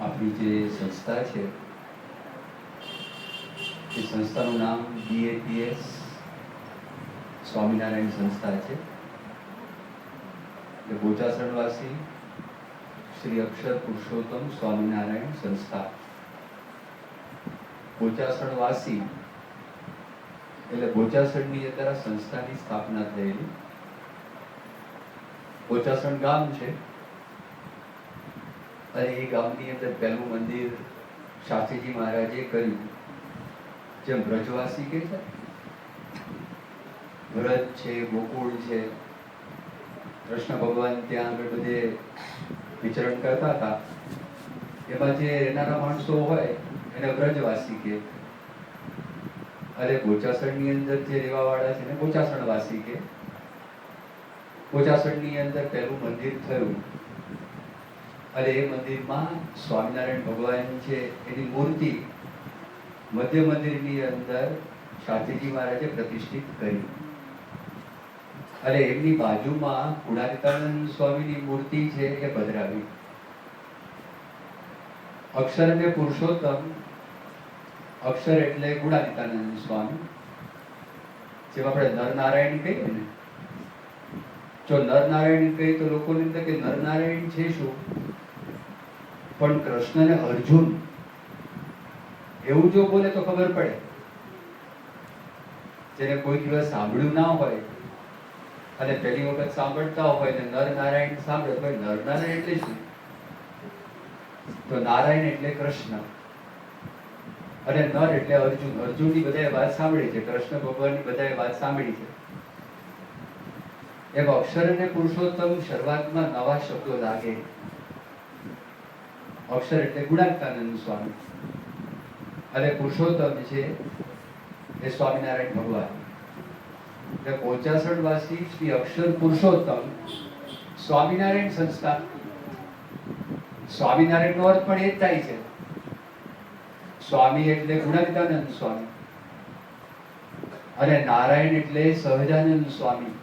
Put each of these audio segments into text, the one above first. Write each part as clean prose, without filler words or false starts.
આપણી જે સંસ્થા છે એ સંસ્થાનું નામ BAPS સ્વામિનારાયણ સંસ્થા છે. એટલે બોચાસણવાસી શ્રી અક્ષર પુરુષોત્તમ સ્વામિનારાયણ સંસ્થા. બોચાસણવાસી એટલે બોચાસણની અંદર આ સંસ્થાની સ્થાપના થયેલી. બોચાસણ ગામ છે અને એ ગામની અંદર પહેલું મંદિર શાસ્ત્રીજી મહારાજે કર્યું. જેમ વ્રજવાસી કે છે, વ્રજ છે, ગોકુળ છે, કૃષ્ણ ભગવાન ત્યાં આગળ બધે વિચરણ કરતા હતા. એમાં જે રહેનારા માણસો હોય એને વ્રજવાસી કે, અરે બોચાસણની અંદર જે રહેવા વાળા છે એને બોચાસણવાસી કે. બોચાસણની અંદર પહેલું મંદિર થયું અને એ મંદિરમાં સ્વામિનારાયણ ભગવાન છે એની મૂર્તિ મધ્ય મંદિરની અંદર શાસ્ત્રીજી મહારાજે પ્રતિષ્ઠિત કરી અને એમની બાજુમાં ગુણાતીતાનંદ સ્વામીની મૂર્તિ છે એ પધરાવી. અક્ષર અને પુરુષોત્તમ, અક્ષર એટલે ગુણાતીતાનંદ સ્વામી, જેમ આપણે નરનારાયણ કહીએ ને, જો નરનારાયણ કહીએ તો લોકોને એમ થાય કે નરનારાયણ છે શું, પણ કૃષ્ણ ને અર્જુન એવું જો બોલે તો ખબર પડે. જેને કોઈ દિવસ સાંભળ્યું ના હોય અને પહેલી વખત સાંભળતા હોય ને નરનારાયણ સાંભળે તો નરનારાયણ એટલે શું? તો નારાયણ એટલે કૃષ્ણ અને નર એટલે અર્જુન. અર્જુનની બધાએ વાત સાંભળી છે, કૃષ્ણ ભગવાનની બધાએ વાત સાંભળી છે. એમ અક્ષર અને પુરુષોત્તમ શરૂઆતમાં નવા શબ્દો લાગે. અક્ષર એટલે ગુણાતીતાનંદ સ્વામી અને પુરુષોત્તમ છે એ સ્વામિનારાયણ ભગવાન. એટલે બોચાસણવાસી શ્રી અક્ષર પુરુષોત્તમ સ્વામિનારાયણ સંસ્થા. સ્વામિનારાયણનો અર્થ પણ એ જ થાય છે. સ્વામી એટલે ગુણાતીતાનંદ સ્વામી અને નારાયણ એટલે સહજાનંદ સ્વામી.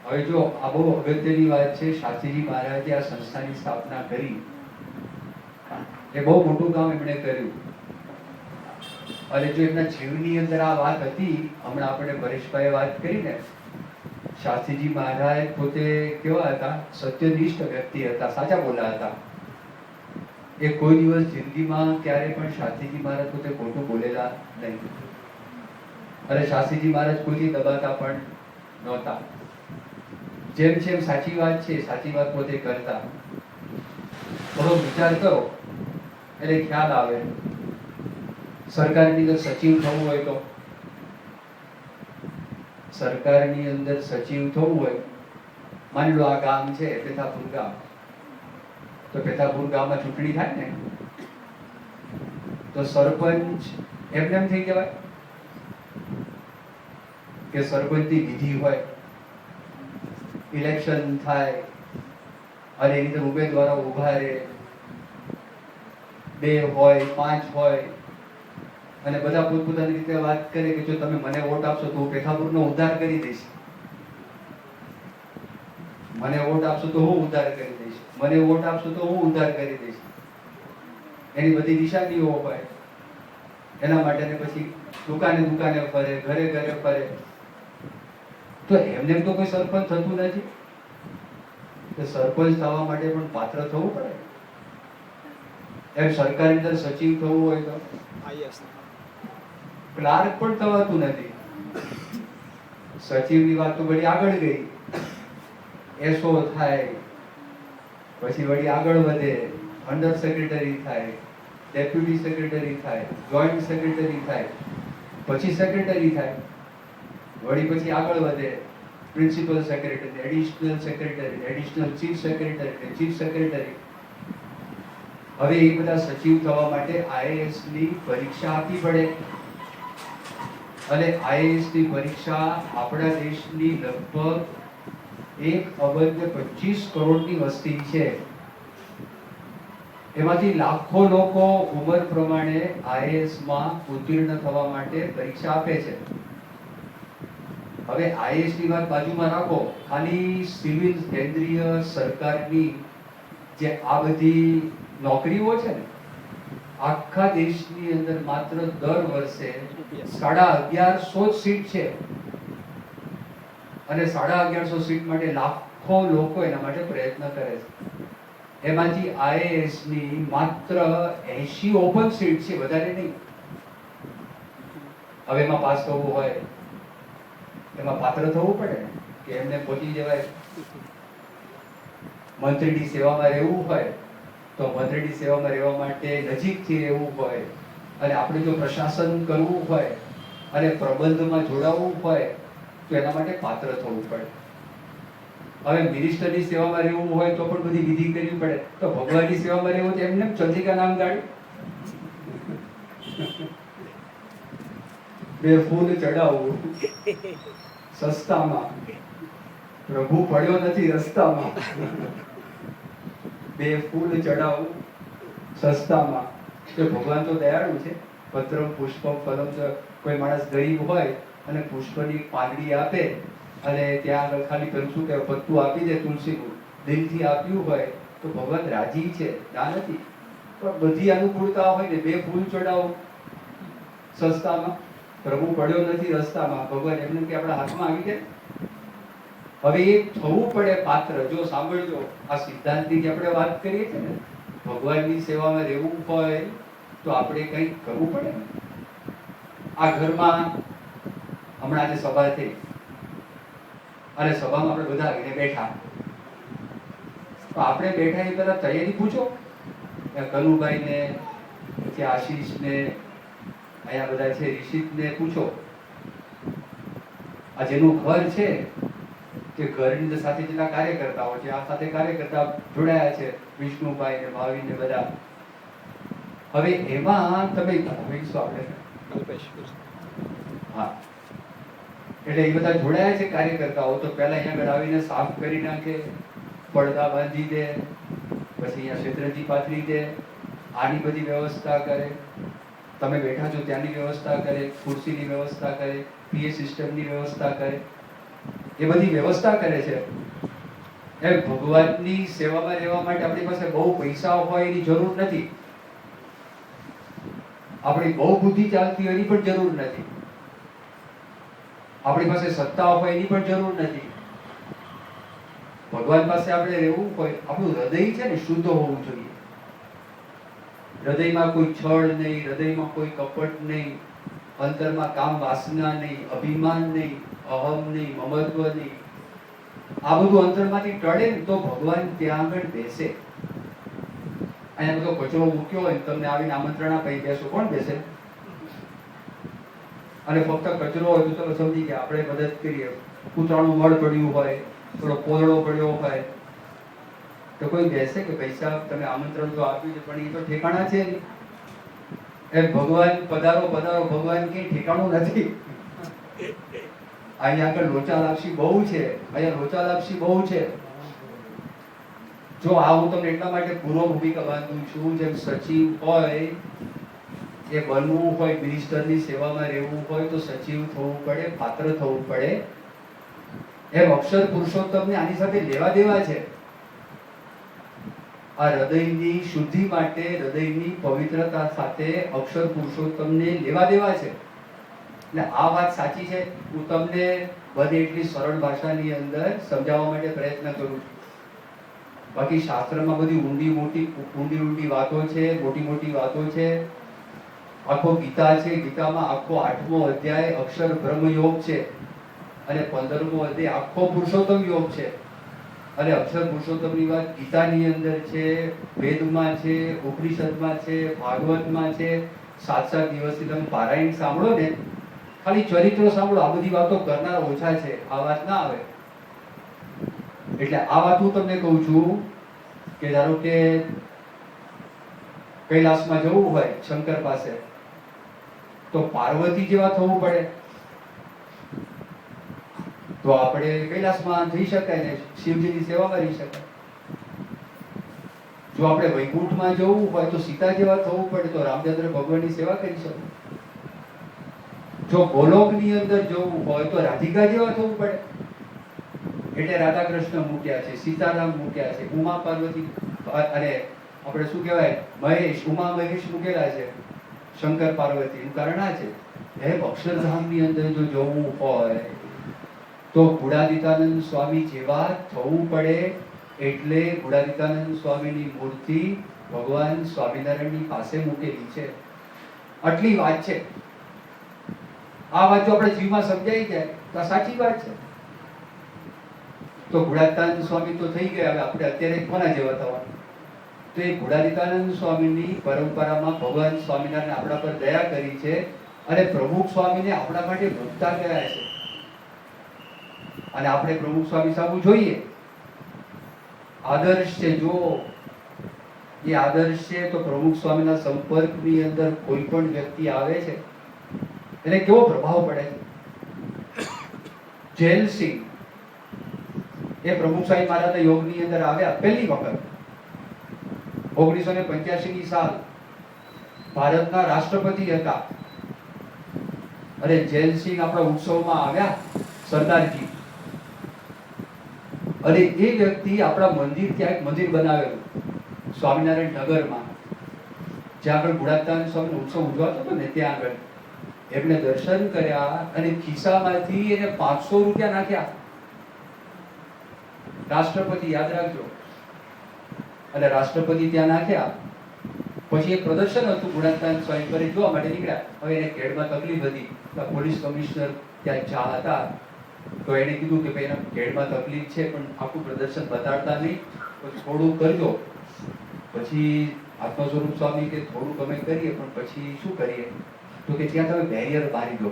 હવે જો આ બહુ અગત્યની વાત છે, શાસ્ત્રીજી મહારાજે આ સંસ્થાની સ્થાપના કરી એ બહુ મોટું કામ એમણે કર્યું. અને જો એમના જીવની અંદર આ વાત હતી, હમણાં આપણે પરેશભાઈએ વાત કરી ને, શાસ્ત્રીજી મહારાજ પોતે કેવા હતા? સત્યનિષ્ઠ વ્યક્તિ હતા, સાચા બોલા હતા. એ કોઈ દિવસ જિંદગીમાં ક્યારે પણ શાસ્ત્રીજી મહારાજ પોતે ખોટું બોલેલા નહીં અને શાસ્ત્રીજી મહારાજ કોઈથી દબાતા પણ નહોતા. જેમ જેમ સાચી વાત છે સાચી વાત પોતે કરતા. થોડો વિચાર કરો એટલે ખ્યાલ આવે. સરકારની અંદર સચિવ થવું હોય તો, સરકારની અંદર સચિવ થવું હોય, માની લો આ ગામ છે પેથાપુર ગામ, તો પેથાપુર ગામમાં ચૂંટણી થાય ને તો સરપંચ એમને એમ થઈ જવાય કે સરપંચની વિધિ હોય, ઇલેક્શન થાય અને એની અંદર ઉમેદવારો ઉભા રહે, 2 હોય 5 હોય અને બધા પોતપોતાની રીતે વાત કરે કે જો તમે મને વોટ આપશો તો હું પેથાપુરનો ઉદ્ધાર કરી દઈશ, મને વોટ આપશો તો હું ઉદ્ધાર કરી દઈશ, મને વોટ આપશો તો હું ઉદ્ધાર કરી દઈશ. એની બધી નિશાનીઓ હોય. એના માટે પછી દુકાને દુકાને ફરે, ઘરે ઘરે ફરે. તો એમને તો કોઈ સરપંચ થતું નથી. તો સરપંચ થવા માટે પણ પાત્ર થવું પડે. એમ સરકારની અંદર સચિવ થવું હોય તો ક્લાર્ક પણ થવાતું નથી. સચિવની વાત તો બધી આગળ ગઈ, એસઓ થાય, પછી વળી આગળ વધે, અંડર સેક્રેટરી થાય, ડેપ્યુટી સેક્રેટરી થાય, જોઈન્ટ સેક્રેટરી થાય, પછી સેક્રેટરી થાય, વળી પછી આગળ વધે, principal secretary, additional secretary, additional chief secretary, chief secretary. હવે એ બધા સચિવ થવા માટે IAS ની પરીક્ષા આપવી પડે અને IAS ની પરીક્ષા આપણા દેશની લગભગ 1.25 કરોડની વસ્તી છે. એમાંથી લાખો લોકો ઉંમર પ્રમાણે IAS માં ઉત્તીર્ણ થવા માટે પરીક્ષા આપે છે. હવે આઈએએસ ની વાત બાજુમાં રાખો, ખાલી સિવિલ કેન્દ્રીય સરકારની જે આ બધી નોકરીઓ છે ને, આખા દેશની અંદર માત્ર દર વર્ષે 1150 સીટ છે, અને 1150 સીટ માટે લાખો લોકો એના માટે પ્રયત્ન કરે છે. એમાંથી આઈએએસ ની માત્ર 80 ઓપન સીટ છે, વધારે નહીં. હવે એમાં પાસ થવું હોય, એમાં પાત્ર થવું પડે કે એમને પહોંચી જવાય. મંત્રીની સેવામાં રહેવું હોય તો મંત્રીની સેવામાં રહેવા માટે નજીકથી રહેવું હોય, અને આપણે જો પ્રશાસન કરવું હોય અને પ્રબંધમાં જોડાવવું હોય તો એના માટે પાત્ર થવું પડે. હવે મિનિસ્ટરની સેવામાં રહેવું હોય તો પણ બધી વિધિ કરવી પડે. તો ભગવાનની સેવામાં રહેવું તો એમને ચંદ્રિકા નામ ગાડી બે ફૂલ ચડાવવું સસ્તામાં, પ્રભુ પડ્યો નથી રસ્તામાં. બે ફૂલ ચડાવવું સસ્તામાં. તો ભગવાન તો દયાળુ છે. પત્રમ પુષ્પમ ફલમ. કોઈ માણસ ગરીબ હોય અને પુષ્પની પાંદડી આપે અને ત્યાં આગળ ખાલી પેલું શું કહેવાય, પત્તું આપી દે તુલસીનું, દિલથી આપ્યું હોય તો ભગવાન રાજી છે, ના નથી. પણ બધી અનુકૂળતા હોય ને, બે ફૂલ ચડાવો સસ્તામાં, પ્રભુ પડ્યો નથી રસ્તામાં. ભગવાન એમને કે આપણા હાથમાં આવી જાય. હવે એ થવું પડે પાત્ર. જો સાંભળજો, આ સિદ્ધાંતની જે આપણે વાત કરીએ છીએ ને, ભગવાનની સેવામાં રહેવું હોય તો આપણે કંઈક કરવું પડે. આ ઘરમાં હમણાં આજે સભા થઈ અને સભામાં આપણે બધા આવીને બેઠા, તો આપણે બેઠા એ પહેલા તૈયારી પૂછો. કનુભાઈ ને, પછી આશીષ ને, અહીંયા બધા છે રિષિત ને પૂછો. આ જેનું ઘર છે તે ઘરની સાથે જેટલા કાર્યકર્તાઓ છે, આ સાથે કાર્યકર્તા જોડાયા છે, વિષ્ણુભાઈ ને, ભાવિન ને બધા. હવે એમાં તમે કહીશું આપણે, હા, એટલે એ બધા જોડાયા છે કાર્યકર્તાઓ. તો પહેલા અહીંયા આગળ આવીને સાફ કરી નાખે, પડદા બાંધી દે, પછી અહીંયા ક્ષેત્રજી પાથરી દે, આની બધી વ્યવસ્થા કરે. તમે બેઠા છો ત્યાંની વ્યવસ્થા કરે, ખુરશીની વ્યવસ્થા કરે, પીએ સિસ્ટમની વ્યવસ્થા કરે. એ બધી વ્યવસ્થા કરે છે. એ ભગવાનની સેવામાં રહેવા માટે આપણી પાસે બહુ પૈસા હોય એની જરૂર નથી, આપણી બહુ બુદ્ધિ ચાલતી હોય એની પણ જરૂર નથી, આપણી પાસે સત્તા હોય એની પણ જરૂર નથી. ભગવાન પાસે આપણે રહેવું હોય, આપણું હૃદય છે ને શુદ્ધ હોવું જોઈએ. હૃદયમાં કોઈ છળ નહીં, હૃદયમાં કોઈ કપટ નહીં, અંતરમાં કામ વાસના નહીં, અભિમાન નહીં, અહમ નહીં, મમત્વ નહીં. આ બધું અંતરમાંથી ટળે ને તો ભગવાન ત્યાં આગળ બેસે. અહીંયા બધો કચરો મૂક્યો હોય, તમને આવીને આમંત્રણ આપે, બેસો, કોણ બેસે? અને ફક્ત કચરો હોય તો ચલો સમજી ગયા, આપણે મદદ કરીએ. કૂતરાનું મળ પડ્યું હોય, થોડો પોદળો પડ્યો હોય તો કોઈ બેસે કે પૈસા તમે આમંત્રણ તો આપ્યું છે પણ એ તો ઠેકાણા છે નહીં. એમ ભગવાન પધારો પધારો, ભગવાન કઈ ઠેકાણું નથી. અહીંયા આગળ લોચા લાપસી બહુ છે, અહીંયા લોચા લાપસી બહુ છે. જો આ હું તમને એટલા માટે પૂર્વ ભૂમિકા બાંધું છું, જેમ સચિવ હોય એ બનવું હોય, મિનિસ્ટરની સેવામાં રહેવું હોય તો સચિવ થવું પડે, પાત્ર થવું પડે. એમ અક્ષર પુરુષોત્તમને આની સાથે લેવા દેવા છે. આ હૃદયની શુદ્ધિ માટે, હૃદયની પવિત્રતા સાથે અક્ષર પુરુષોત્તમને લેવા દેવા છે. એટલે આ વાત સાચી છે. હું તમને બને એટલી સરળ ભાષાની અંદર સમજાવવા માટે પ્રયત્ન કરું છું. બાકી શાસ્ત્રમાં બધી ઊંડી વાતો છે, મોટી વાતો છે. આખો ગીતા છે, ગીતામાં આખો 8મો અધ્યાય અક્ષર બ્રહ્મ યોગ છે અને 15મો અધ્યાય આખો પુરુષોત્તમ યોગ છે. અને અક્ષર પુરુષોત્તમની વાત ગીતાની અંદર છે, વેદમાં છે, ઉપનિષદમાં છે, ભાગવતમાં છે. 7 દિવસથી તમે પારાયણ સાંભળો ને, ખાલી ચરિત્રો સાંભળો, આ બધી વાતો કરનાર ઓછા છે. આ વાત ના આવે. એટલે આ વાત હું તમને કહું છું કે ધારો કે કૈલાસમાં જવું હોય શંકર પાસે, તો પાર્વતી જેવા થવું પડે તો આપણે કૈલાસમાં જઈ શકાય ને શિવજીની સેવામાં રહી શકાય. જો આપણે વૈકુંઠમાં જવું હોય તો સીતા જેવા થવું પડે તો રામચંદ્ર ભગવાનની સેવા કરી શકો. જો ગોલોકની અંદર જવું હોય તો રાધિકા જેવા થવું પડે. એટલે રાધા કૃષ્ણ મૂક્યા છે, સીતારામ મૂક્યા છે, ઉમા પાર્વતી, અને આપણે શું કહેવાય, મહેશ, ઉમા મહેશ મૂકેલા છે, શંકર પાર્વતી. નું કારણ આ છે, એમ અક્ષરધામની અંદર જો જવું હોય તો ગુણાદિતાનંદ સ્વામી જેવા થવું પડે. એટલે ગુણાદિતાનંદ સ્વામીની મૂર્તિ ભગવાન સ્વામિનારાયણની પાસે મૂકેલી છે. આટલી વાત છે. આ વાત જો આપણે જીવમાં સમજાઈ જાય તો આ સાચી વાત છે. તો ગુણાદિતાનંદ સ્વામી તો થઈ ગયા, હવે આપણે અત્યારે કોના જેવા થવાનું? તો એ ગુણાદિતાનંદ સ્વામીની પરંપરામાં ભગવાન સ્વામિનારાયણ આપણા પર દયા કરી છે અને પ્રમુખ સ્વામીને આપણા માટે મૂકતા ગયા છે. અને આપણે પ્રમુખ સ્વામી સામું જોઈએ, આદર્શ છે. જો એ આદર્શ છે તો પ્રમુખ સ્વામીના સંપર્કની અંદર કોઈ પણ વ્યક્તિ આવે છે એને કેવો પ્રભાવ પડે છે. જેલસિંહ એ પ્રમુખ સ્વામી મહારાજના યોગની અંદર આવ્યા પહેલી વખત 1985ની સાલ. ભારતના રાષ્ટ્રપતિ હતા અને જેલસિંહ આપણા ઉત્સવમાં આવ્યા, સરદારજી. અને એ વ્યક્તિ આપણા મંદિર, ત્યાં એક મંદિર બનાવેલું સ્વામિનારાયણ નગરમાં, જ્યાં આગળ ગુણાદિતાનંદ સ્વામીનો ઉત્સવ ઉજવાતો હતો ને, ત્યાં આગળ એમને દર્શન કર્યા અને ખિસ્સામાંથી એને 500 રૂપિયા નાખ્યા. રાષ્ટ્રપતિ, યાદ રાખજો. અને રાષ્ટ્રપતિ ત્યાં નાખ્યા પછી એક પ્રદર્શન હતું ગુણાદિતાનંદ સ્વામી પર, જોવા માટે નીકળ્યા. હવે એને કેડમાં તકલીફ હતી, પોલીસ કમિશનર ત્યાં ચા હતા, તો એને કીધું કે ભાઈ એના કેડમાં તકલીફ છે પણ આખું પ્રદર્શન બતાડતા નહીં, પછી થોડું કરજો. પછી આત્મા સ્વરૂપ સ્વામી કે થોડુંક અમે કરીએ પણ પછી શું કરીએ, તો કે ત્યાં તમે બેરિયર બારી દો,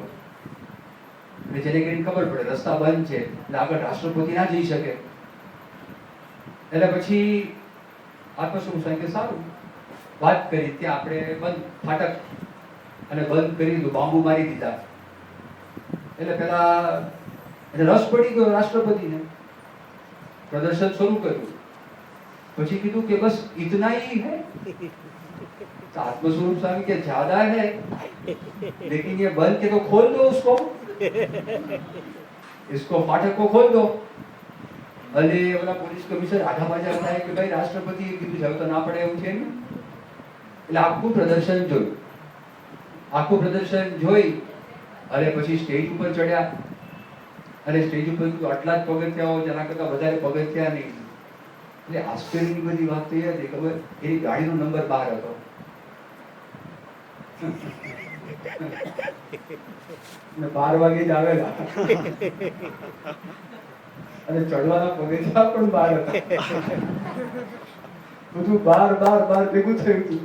એટલે જેને કરીને ખબર પડે રસ્તા બંધ છે એટલે આગળ રાષ્ટ્રપતિ ના જઈ શકે. એટલે પછી આત્મા સ્વરૂપ સ્વામી કે સારું, વાત કરી, ત્યાં આપણે બંધ ફાટક અને બંધ કરી દીધું, બાંબુ મારી દીધા. એટલે પેલા રસ પડી ગયો રાષ્ટ્રપતિને, પ્રદર્શન શરૂ કર્યું. પછી કીધું કે બસ इतना ही है. आत्म स्वरूप स्वामी के ज्यादा है लेकिन ये बंद के तो खोल दो उसको, इसको फाटक को खोल दो. અને ઓલા પોલીસ કમિશનર આઘા પાછા થાય કે ભાઈ રાષ્ટ્રપતિએ કીધું છે, હવે તો ના પડે એવું છે ને. એટલે આખું પ્રદર્શન જોયું, આખું પ્રદર્શન જોઈ અને પછી સ્ટેજ ઉપર ચડ્યા. અને સ્ટેજ ઉપર કીધું આટલા જ પગથિયાઓ, જેના કરતા વધારે પગથિયા નહીં. એટલે આશ્ચર્યની બધી વાત તો એ હતી, ખબર, એની ગાડીનો નંબર 12 હતો. 12 વાગે જ આવેલા અને ચડવાના પગથિયા પણ 12 હતા. બધું 12 ભેગું થયું હતું.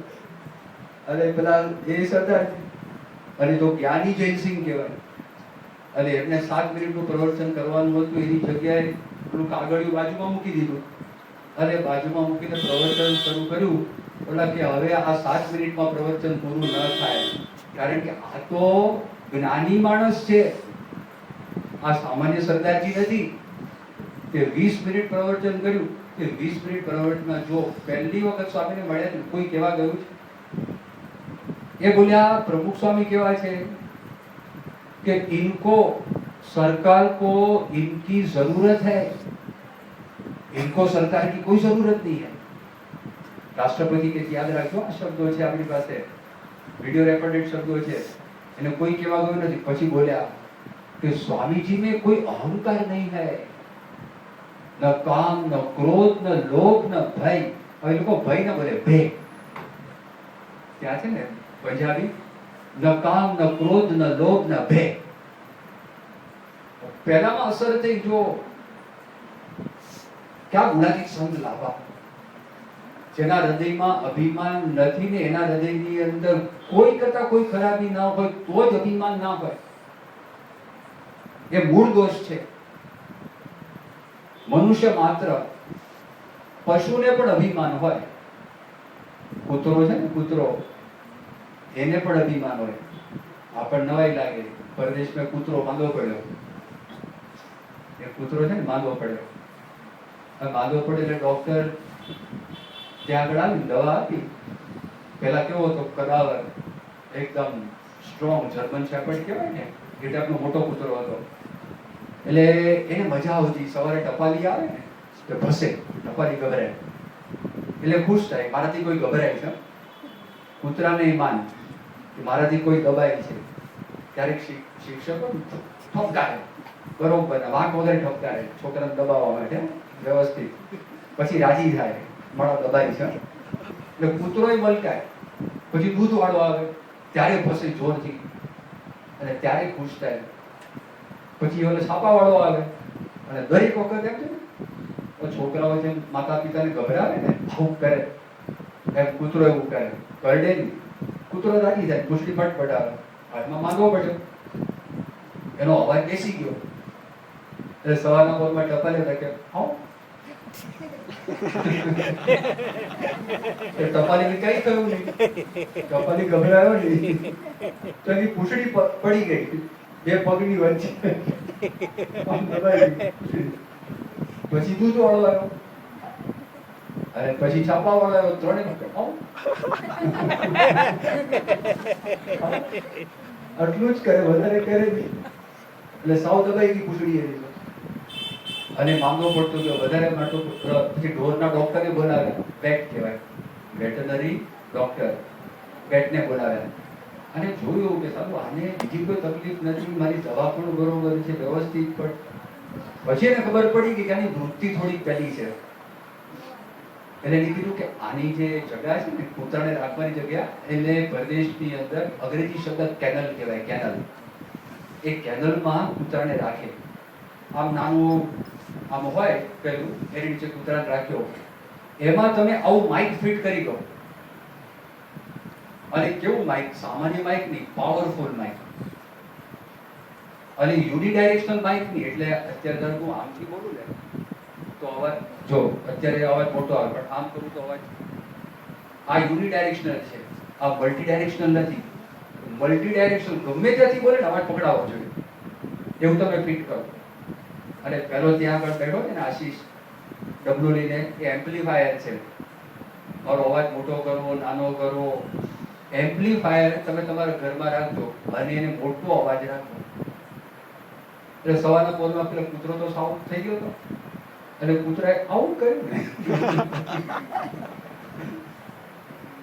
અને પેલા એ સરદાર અને તો જ્ઞાની જયસિંહ કહેવાય, અને એમને 7 મિનિટનું પ્રવચન કરવાનું હતું. એની જગ્યાએ પેલું કાગળિયું બાજુમાં મૂકી દીધું અને બાજુમાં મૂકીને પ્રવચન શરૂ કર્યું. ઓલા કે હવે આ 7 મિનિટમાં પ્રવચન પૂરું ન થાય, કારણ કે આ તો જ્ઞાની માણસ છે, આ સામાન્ય સરદારજી નથી. કે 20 મિનિટ પ્રવચન કર્યું. કે 20 મિનિટ પ્રવચનમાં જો પહેલી વખત સ્વામીને મળ્યા કોઈ કેવા ગયું છે, એ બોલ્યા પ્રમુખ સ્વામી કેવા છે कि इनको सरकार को इनकी जरूरत है, इनको सरकार की कोई जरूरत नहीं है. राष्ट्रपति के याद રાખજો, આ શબ્દો છે આપણી પાસે, વિડિયો રેકોર્ડેડ શબ્દો છે. એને કોઈ કહેવા ગયું નથી. પછી બોલ્યા કે स्वामीजी में कोई अहंकार नहीं है, न काम, न क्रोध, न लोभ, न भय. હવે લોકો ભય ન બોલે, ભય. ત્યાં છે ને પંજાબી, ન કામ, ન ક્રોધ, ન લોભ, ન ભય. પહેલામાં અસર થઈ. જો ક્યાં ગુણાતીત સંત લાવવા, જેના હૃદયમાં અભિમાન નથી ને એના હૃદયની અંદર કોઈ કરતા કોઈ ખરાબી ના હોય તો જ અભિમાન ના હોય. એ મૂળ દોષ છે. મનુષ્ય માત્ર, પશુને પણ અભિમાન હોય. કૂતરો છે ને, કૂતરો, એને પણ અભિમાન હોય. આપણને નવાઈ લાગે, પરદેશમાં કૂતરો માંદો પડ્યો, એ કૂતરો છે ને માંદો પડ્યો. માંદો પડ્યો એટલે ડોક્ટર ત્યાં આગળ આવી દવા આપી. પેલા કેવો હતો, કદાવર, એકદમ સ્ટ્રોંગ જર્મન શેપર્ડ કહેવાય ને એ ટાઈપનો મોટો કૂતરો હતો. એટલે એને મજા આવતી, સવારે ટપાલી આવે ને તો ભસે, ટપાલી ગભરાય એટલે ખુશ થાય, મારાથી કોઈ ગભરાય છે. કૂતરાને માન કે મારાથી કોઈ દબાય છે. ક્યારેક શિક્ષકો ઠપકારે, બરોબર વાંક વગર ઠપકારે છોકરાને દબાવવા માટે વ્યવસ્થિત, પછી રાજી થાય મારો દબાય છે. એટલે કૂતરોય મલકાય. પછી દૂધ વાળો આવે ત્યારે ફસે જોરથી અને ત્યારે ખુશ થાય. પછી ઓલો છાપા વાળો આવે અને દરેક વખત એમ છે ને છોકરાઓ જેમ માતા પિતાને ગભરાવે ને આવું કરે એમ કૂતરો એવું કરે, કરડે નહીં. કૂતરો રાજી થાય, પૂછડી ફટફટ આવે, હાથમાં માંગવો પડે, એનો અવાજ બેસી ગયો. એટલે સવારના પોરમાં ટપાલે થાય કે આવો ટપાલી કઈ થયું નહીં, ટપાલી ગભરાયો નહીં તો એની પૂંછડી પડી ગઈ બે પગની વચ્ચે. પછી દૂધ વાળો આવ્યો અને પછી છાપા વાળો આવ્યો, ત્રણે આટલું જ કરે, વધારે કરે નહીં. એટલે સાવ દબાઈ ગઈ પૂંછડી એની અને માંગવો પડતો ગયો વધારે માટો. પછી ઢોરના ડોક્ટરને બોલાવ્યા, પેટ કહેવાય, વેટરનરી ડોક્ટર, પેટને બોલાવ્યા અને જોયું કે સારું આને બીજી કોઈ તકલીફ નથી, મારી દવા પણ બરોબર છે વ્યવસ્થિત. પણ પછી એને ખબર પડી કે આની વૃત્તિ થોડીક પેલી છે. એટલે એને કીધું કે આની જે જગ્યા છે ને કૂતરાને રાખવાની જગ્યા, એટલે પ્રદેશની અંદર અંગ્રેજી શબ્દ કેનલ કહેવાય, કેનલ. એ કેનલમાં કૂતરાને રાખે. આમ નાનું આમ હોય પેલું એની નીચે કૂતરાને રાખ્યો, એમાં તમે આવું માઇક ફિટ કરી દો. અને કેવું માઇક, સામાન્ય માઇક નહીં, પાવરફુલ માઇક. અને યુનિડાયરેક્શનલ માઇક નહીં. એટલે અત્યારે હું આમથી બોલું ને તો અવાજ, જો અત્યારે અવાજ મોટો આવે પણ આમ કરું તો અવાજ, આ યુનિડાયરેક્શનલ છે, આ મલ્ટી ડાયરેક્શનલ નથી. મલ્ટી ડાયરેક્શનલ ગમે ત્યાંથી બોલે ને અવાજ પકડાવો જોઈએ એવું તમે ફિટ કરો. અને પેલો ત્યાં આગળ બેઠો છે ને આશીષ ડબલું લઈને, એ એમ્પ્લીફાયર છે. મારો અવાજ મોટો કરવો નાનો કરવો, એમ્પ્લીફાયર તમે તમારા ઘરમાં રાખજો અને એને મોટો અવાજ રાખો. એટલે સવારના પોરમાં પેલો કૂતરો તો સાવ થઈ ગયો હતો અને કૂતરાએ આવું કર્યું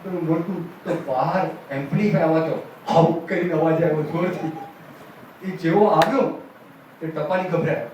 ને મોટું તો બહાર એમ્પ્લીફાયર અવાજ આવું કરીને અવાજ આવ્યો જોરથી. એ જેવો આવ્યો એ ટપાલી ગભરાય.